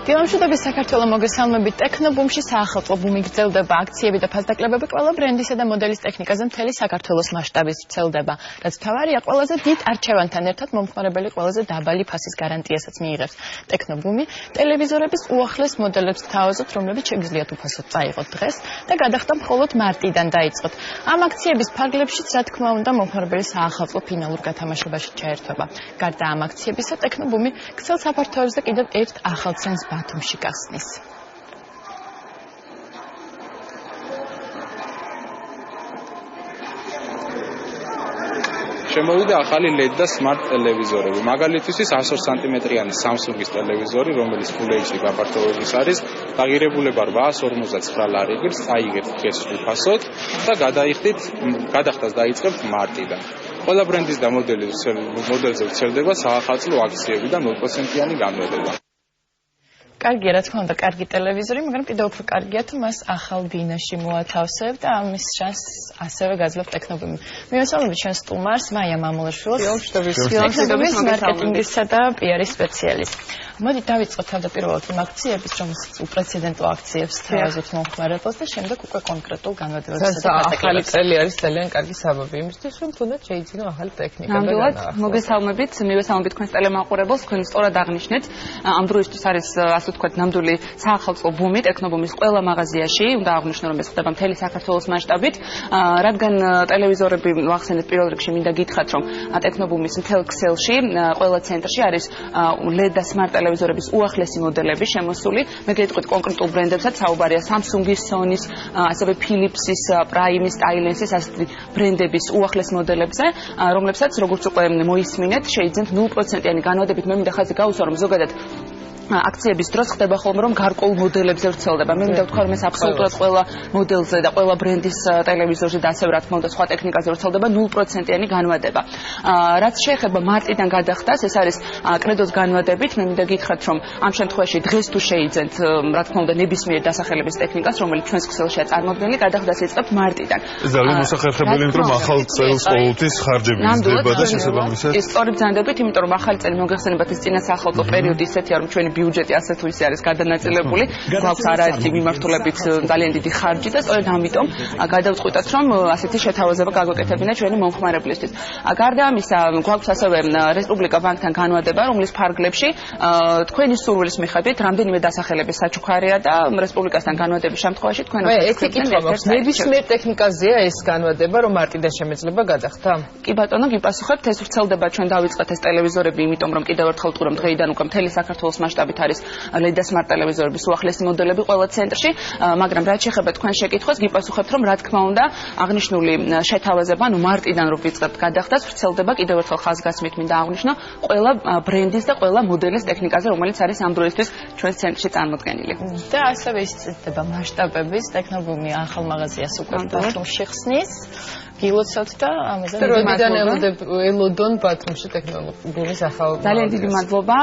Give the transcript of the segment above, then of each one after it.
დილამშვიდობის საქართველოს მოგესალმებით. ტექნობუმში საახალწლო ბუმი გრძელდება, აქციები და ფასდაკლებები ყველა ბრენდისა და მოდელის ტექნიკაზე მთელი საქართველოს მასშტაბით ვრცელდება. რაც მთავარია, ყველაზე დიდ არჩევანთან ერთად მომხმარებელი ყველაზე დაბალი ფასის გარანტიასაც მიიღებს. ტექნობუმი ტელევიზორების უახლეს მოდელებს გთავაზობთ, რომლებიც შეგიძლიათ უფასოდ წაიღოთ დღეს და გადახდა მხოლოდ მარტიდან დაიწყოთ. ამ აქციების ფარგლებშიც, რა თქმა უნდა, მომხმარებელი საახალწლო ფინალურ გათამაშებაში ჩაერთვება. გარდა ამ აქციებისა, ტექნობუმი ქსელ საფართოებზე კიდევ ერთ ახალ ცენს ბათუმში გახსნის. შემოვიდა ახალი LED და smart ტელევიზორები. მაგალითისთვის 102 სანტიმეტრიანი Samsung-ის ტელევიზორი, რომელიც Full HD გაფართოების არის, დაღირებულება 859 ლარიგებს, წაიღეთ დღეს უფასოდ და გადახდას დაიწყებთ მარტიდან. ყველა ბრენდის და მოდელზე ვრცელდება საახალწლო აქციები და 0%-იანი განმეორება. კარგია, რა თქმა უნდა, კარგი ტელევიზორი, მაგრამ კიდევ უფრო კარგია თუ მას ახალ ბინაში მოათავსებ და ამის შანსს ასევე გაძლევ ტექნობუმი. მივესალმებით ჩვენს სტუმარს, მაია მამულაშვილს, ტექნობუმის მარკეტინგისა და PR-ის სპეციალისტს. მოდი დავიწყოთ თავდაპირველად იმ აქციების, რომელსაც უპრეცედენტო აქციებს თავაზობთ მომხმარებელს და შემდეგ უკვე კონკრეტულ განმარტებებს და ახალი წელი არის ძალიან კარგი საბაბი იმისთვის, რომ თუნდაც შეიძინო ახალი ტექნიკა და ნამდვილად მოგესალმებით, მივესალმებით თქვენს ტელემაყურებელს, თქვენ სწორად აღნიშნეთ, ამ დროისთვის არის ასე ვთქვათ, ნამდვილი საახალწლო ბუმი ტექნობუმის ყველა მაღაზიაში, უნდა აღვნიშნო, რომ ეს ხდება მთელი საქართველოს მასშტაბით, რადგან ტელევიზორები ვახსენეთ პირველ რიგში მინდა გითხრათ, რომ ტექნობუმის მთელ ქსელში, ყველა ცენტრში არის LED და smart ტელევიზორების უახლესი მოდელები შემოსული. მე გეტყვით კონკრეტულ ბრენდებსაც საუბარია Samsung-ის, Sony-ის, ასევე Philips-ის, Prime-ის, Stylenus-ის ასეთი ბრენდების უახლეს მოდელებზე, რომლებსაც როგორც უკვე მოისმინეთ, შეიძენთ 0%-იანი განმარტებით. მე მინდა ხაზი გავუსვა, რომ ზოგადად აქციების დროს ხდება ხოლმე, რომ გარკვეულ მოდელებზე ვრცელდება. მე მინდა ვთქვა, რომ ეს აბსოლუტურად ყველა მოდელზე და ყველა ბრენდის ტელევიზორზე და ასევე რა თქმა უნდა სხვა ტექნიკაზე ვრცელდება 0%-იანი განმარტება. რაც შეეხება მარტიდან გადახდას, ეს არის კრედოს განმარტებით. მე მინდა გითხრათ, რომ ამ შემთხვევაში დღეს თუ შეიძენთ, რა თქმა უნდა, ნებისმიერ დასახელების ტექნიკას, რომელიც ჩვენს ქსელშია წარმოქმნილი, გადახდას იწყებთ მარტიდან. ეს ძალიან მოსახერხებელი, იმიტომ რომ ახალ წელს ყოველთვის ხარჯები იზრდება და შესაბამისად. ეს სწორი ბრძანდებით, იმიტომ რომ ახალი წელი მოგეხსენებათ ის წინა საახალწლო პერიოდი ისეთია, რომ ჩვენი ბიუჯეტი ასე თუ ისე არის გადანაწილებული, გვაქვს არაერთი მიმართულებით ძალიან დიდი ხარჯი და სწორედ ამიტომ გადავწყვიტეთ, რომ ასეთი შეთავაზება გაგვეკეთებინა ჩვენი მომხმარებლისთვის. გარდა ამისა, გვაქვს ასევე რესპუბლიკა ბანკთან განმარტება, რომლის ფარგლებში თქვენი სურვილის მიხედვით რამდენიმე დასახელების საჩუქარია და რესპუბლიკასთან განმარტების შემთხვევაში თქვენ ერთი კითხვა მაქვს, ნებისმიერ ტექნიკაზეა ეს განმარტება, რომ მარტიდან შემეძლება გადახდა? კი ბატონო, გიპასუხებთ, ეს ვრცელდება ჩვენ დავიწყეთ ეს ტელევიზორები, იმიტომ რომ კიდევ ერთხელ ვთქვი, რომ დღეიდან უკვე მთელი საქართველოს მასშტაბით არის LED და smart ტელევიზორების უახლესი მოდელები ყველა ცენტრში, მაგრამ რაც შეეხება თქვენ შეკითხვას, გიპასუხებთ, რომ რა თქმა უნდა, აღნიშნული შეთავაზება, ანუ მარტიდან რო ვიწყებთ გადახდას, ვრცელდება კიდევ ერთხელ ხაზგასმით მინდა აღვნიშნო, ყველა ბრენდის და ყველა მოდელის ტექნიკაზე, რომელიც არის ამ დროისთვის ჩვენს ცენტრში წარმოდგენილი. და ასევე ისწრება მასშტაბების ტექნობუმი ახალ მაღაზიას უკვე ბათუმში ხსნის. გილოცავთ და ამაზე როდიდან ელოდონ ბათუმში ტექნობუმის ახალ ძალიან დიდი მადლობა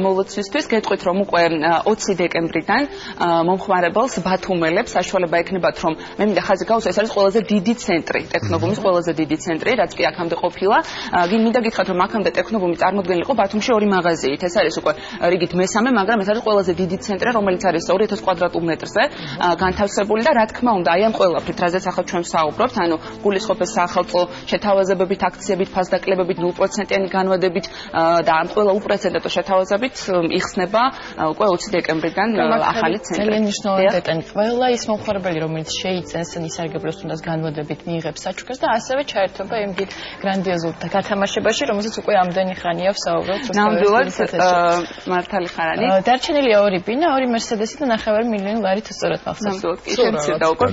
მოლოცვისთვის. გეტყვით, რომ უკვე 20 დეკემბრიდან მომხმარებელს ბათუმელებს საშუალება ექნებათ, რომ მე მინდა ხაზი გავუსვა, ეს არის ყველაზე დიდი ცენტრი, ტექნობუმის ყველაზე დიდი ცენტრი, რაც კი აქამდე ყოფილა. მინდა გითხრათ, რომ აქამდე ტექნობუმი წარმოდგენილი იყო ბათუმში ორი მაღაზიით. ეს არის უკვე რიგით მესამე, მაგრამ ეს არის ყველაზე დიდი ცენტრი, რომელიც არის 2000 კვადრატულ მეტრზე განთავსებული და რა თქმა უნდა, აი ამ ყველაფრით, რაზეც ახლა ჩვენ ვსაუბრობთ, ანუ გულისხმობს საახალწლო შეთავაზებებით, აქციებით, ფასდაკლებებით, 0%-იანი განმარტებით და ამ ყველა უპრეცედენტო შეთავაზებით იხსნება უკვე 20 დეკემბრიდან ახალი ცენტრი. ძალიან მნიშვნელოვანი დეტალი. ყველა ის მომხმარებელი, რომელიც შეიძენს ნისარგებლოს თუნდაც განმარტებით მიიღებს საჩუქრს და ასევე ჩაერთვება იმ დიდ გრანდიოზულ გათამაშებაში, რომელზეც უკვე ამდენი ხანია ვსაუბრობთ. ნამდვილად მართალი ხარანი. დარჩენილია ორი ბინა, ორი Mercedes-ი და 9 მილიონი ლარი თუ სწორად მახსოვს. ნამდვილად კი შემცირდა უკვე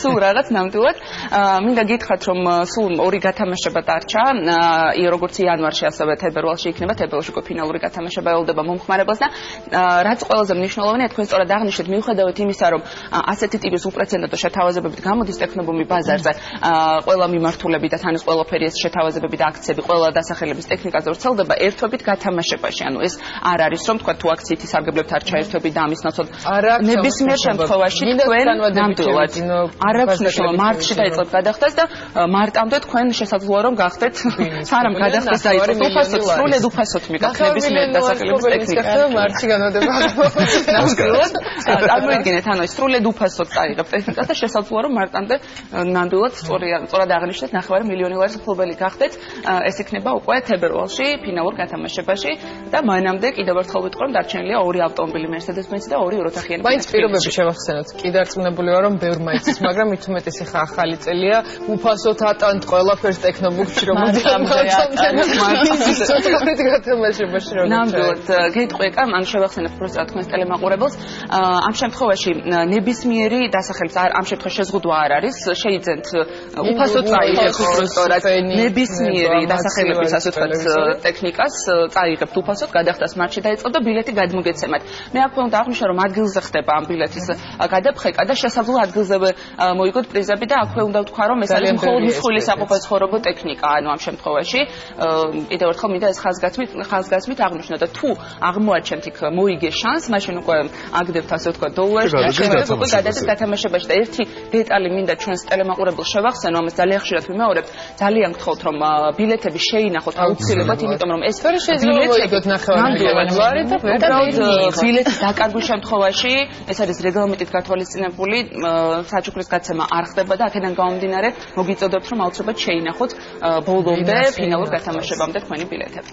სულ რაღაც ნამდვილად. მინდა გითხრათ, რომ სულ ორი გათამაშება დარჩა, როგორც იანვარში, ასევე თებერვალში იქნება, თებერვალში უკვე ფინალური გათამაშება ელოდება მომხმარებელს და რაც ყველაზე მნიშვნელოვანია, თქვენ სწორად აღნიშნეთ, მიუხედავად იმისა, რომ ასეთი ტიპის უპრეცედენტო შეთავაზებებით გამოდის ტექნობუმი ბაზარზე, ყველა მიმართულები და თან ყველაფერი ეს შეთავაზებები და აქციები ყველა დასახელების ტექნიკაზე ვრცელდება ერთობით გათამაშებაში. ანუ ეს არ არის, რომ თქვა თუ აქციით ისარგებლებთ არ ჩაერთვებით და ამის ნაცვლად ნებისმიერ შემთხვევაში თქვენ ნამდვილად არ აქვს მნიშვნელობა მარტში დაიწყო უახლოებ გადახდეს და მარტამდე თქვენ შესაძლოა რომ გახდეთ სანამ გადახდეს დაიწყოს უფასოდ სრულად უფასოდ მიგახთ ნებისმიერ დასახელების ტექნიკა მარტში განმეორდება წარმოიდგინეთ ანუ სრულად უფასოდ წაიღებ ტექნიკას და შესაძლოა რომ მარტამდე ნამდვილად სწორად აღნიშნეთ 9 მილიონი ლარის მფლობელი გახდეთ ეს იქნება უკვე თებერვალში ფინალურ გათამაშებაში და მანამდე კიდევ ერთხელ ვიტყვი რომ დარჩენილია 2 ავტომობილი Mercedes-Benz და 2 ოროთახიანი მაინც პირობები შევახსენოთ კი დარწმუნებული ვარ რომ ბევრ მაიცის მაგრამ მით უმეტეს ხა ახალი წელია უფასოდ ატანთ ყველაფერს ტექნობუქში რომ ნამდვილად გეტყვი ამ შევახსენებ პროსტა თქვენს ტელემაყურებელს ამ შემთხვევაში ნებისმიერი დასახელების ამ შემთხვევაში შეზღუდვა არ არის შეიძენთ უფასოდ წაიღებთ უბრალოდ ნებისმიერი დასახელების ასე ვთქვათ ტექნიკას წაიღებთ უფასოდ გადახდას მარტში დაიწყო და ბილეთი გადმოგეცემათ მე აქვე უნდა აღვნიშნო რომ ადგილზე ხდება ამ ბილეთის გადაფხეკა და შესაძლოა ადგილზე მოიგოთ პრიზები და აქვე უნდა ვთქვა რომ ეს არის მხოლოდ მსხვილი საყოფაცხოვრებო ტექნიკა ანუ ამ შემთხვევაში კიდევ ერთხელ მინდა ეს ხაზგასმით აღვნიშნო და თუ აღმოაჩენთ იქ მოიგე შანსს მაშინ უკვე აგდებთ ასე ვთქვათ დოლარს და შემდეგ უკვე გადადის გათამაშებაში და ერთი დეტალი მინდა ჩვენს ტელემაყურებელს შევახსენო ამას ძალიან ხშირად ვიმეორებ ძალიან გთხოვთ რომ ბილეთები შეინახოთ აუცილებლად იმიტომ რომ ეს შეიძლება მოიგოთ 9 მილიონი ლარი და უბრალოდ ბილეთის დაკარგვის შემთხვევაში ეს არის რეგლამენტით გათვალისწინებული საჩუქრის გაცემა არ ხდება და აქედან გამომდინარე მოგიწოდებთ რომ აუცილებლად შეინახოთ ბოლომდე ფინალურ გათამაშებამდე თქვენი ბილეთები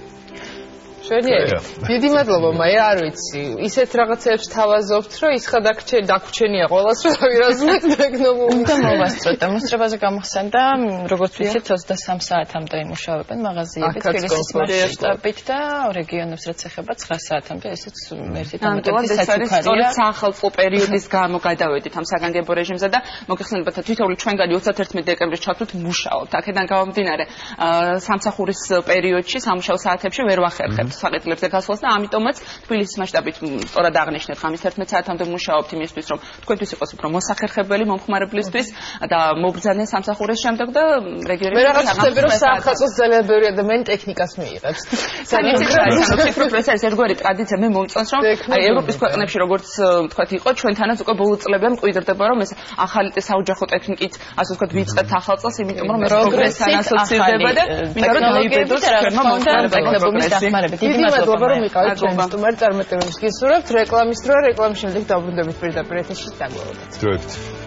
დიდი მადლობა მაია არ ვიცი ისეთ რაღაცებს თავაზობთ რომ ის ხა დაგვრჩენია ყოველას რომ ვირაზმეთ ტექნობუმი უნდა მოვასწროთ და მოსწრებაზე გამახსენდა როგორც ვიცით 23 საათამდე იმუშავებენ მაღაზიები თბილისის მასშტაბით და რეგიონებს რაც ეხება 9 საათამდე ესეც ერთი დამატებითი საჩუქარია საახალწლო პერიოდის გამო გადავედით ამ საგანგებო რეჟიმზე და მოგეხსენებათ თითოეული ჩვენგანი 31 დეკემბრის ჩათვლით მუშაობთ აქედან გამომდინარე სამსახურის პერიოდში სამუშაო საათებში ვერ ვახერხებთ საკითხებზე გასვლას და ამიტომაც თბილისის მასშტაბით სწორად აღნიშნეთ ხამის 11 საათამდე მუშაობთ იმისთვის რომ თქვენთვის იყოს უფრო მოსახერხებელი მომხმარებლისთვის და მობრძანენ სამსახურის შემდეგ და რეგიონებში მე რაღაც ხდები რომ საახალწლოს ძალიან ბევრი ადამიანი ტექნიკას მიიღებს ეს ერთგვარი ტრადიცია მე მომწონს რომ აი ევროპის ქვეყნებში როგორც თქვათ იყო ჩვენთანაც უკვე ბოლო წლებიდან მკვიდრდება რომ ეს ახალი საოჯახო ტექნიკით ასე ვთქვათ ვიწყებთ ახალ წელს იმიტომ რომ ეს პროგრესთან ასოცირდება და მინდა რომ დაიბედოს ჩვენმა მომხმარებლებმა დიდი მადლობა რომ იყავით ჩვენი სტუმარი წარმატებების გისურვებთ რეკლამის დრო რეკლამის შემდეგ დაბრუნდებით პირდაპირ ეთერში დაგვაოდოთ.